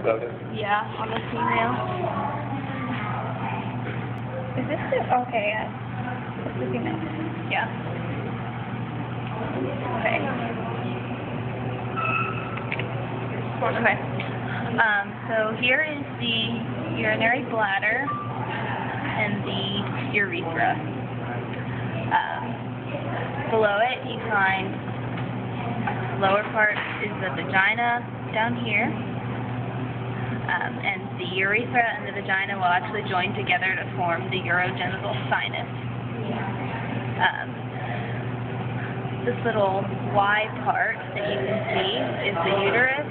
Okay. Yeah, on the female. Is this the, okay, yeah. This is the female. Yeah. Okay. Okay. So here is the urinary bladder and the urethra. Below it, you find the lower part is the vagina down here. And the urethra and the vagina will actually join together to form the urogenital sinus. This little Y part that you can see is the uterus.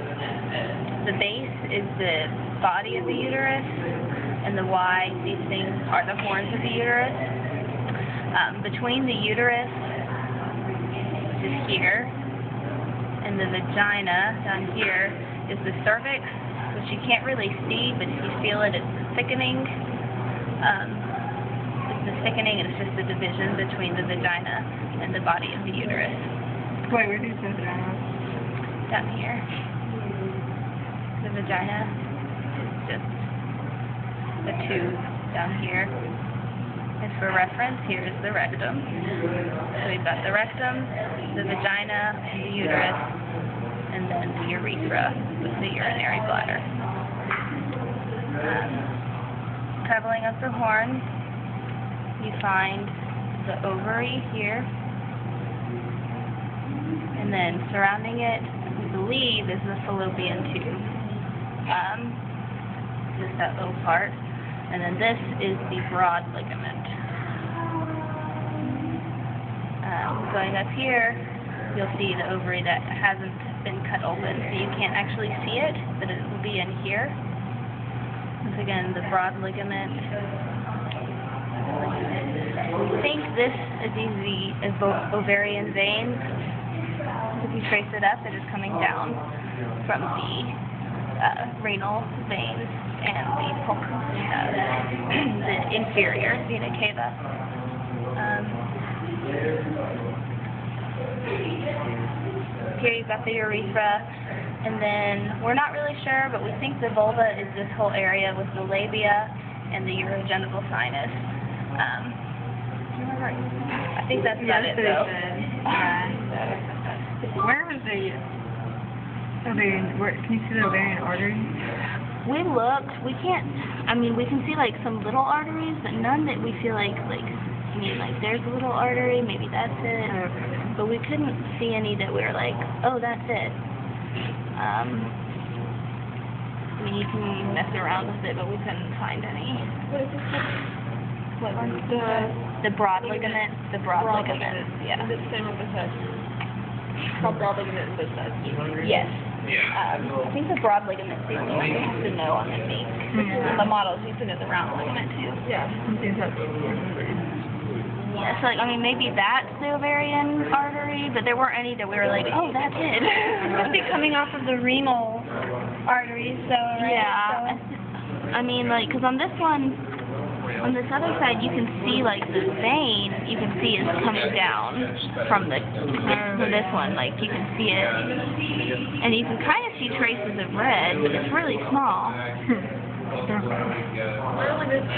The base is the body of the uterus, and the Y, these things are the horns of the uterus. Between the uterus, which is here, and the vagina down here is the cervix, which you can't really see, but if you feel it, it's thickening. It's the thickening, and it's just the division between the vagina and the body of the uterus. Wait, where do you say vagina? Down here. The vagina is just a tube down here. And for reference, here is the rectum. So we've got the rectum, the vagina, and the uterus, and then the urethra with the urinary bladder. Traveling up the horn, you find the ovary here, and then surrounding it, we believe, is the fallopian tube. This is that little part, and then this is the broad ligament. Going up here, you'll see the ovary that hasn't been cut open, so you can't actually see it, but it will be in here. Once again, the broad ligament. I think this is the ovarian vein. If you trace it up, it is coming down from the renal veins and the inferior vena cava. Here you've got the urethra, and then we're not really sure, but we think the vulva is this whole area with the labia and the urogenital sinus. Do you remember? I think that's about it, though. Where was the ovarian, can you see the ovarian artery? We looked, we can't, I mean, we can see like some little arteries, but none that we feel like there's a little artery, maybe that's it. Okay. But we couldn't see any that we were like, oh, that's it. I mean, you can mess around with it, but we couldn't find any. What is this? What one? The broad ligament. The broad ligament. Yeah. Is it the same with the head? Called broad ligament in both sides. Yes. I think the broad ligament is the only one we have to know on the meat. The models used to know the round ligament too. Yeah. Yeah, so like, I mean, maybe that's the ovarian artery, but there weren't any that we were like, oh, that's it. It must be coming off of the renal arteries, so, right? Yeah. So. I mean, like, because on this one, on this other side, you can see, like, the vein, you can see it's coming down from this one. Like, you can see it. And you can kind of see traces of red, but it's really small. Really good.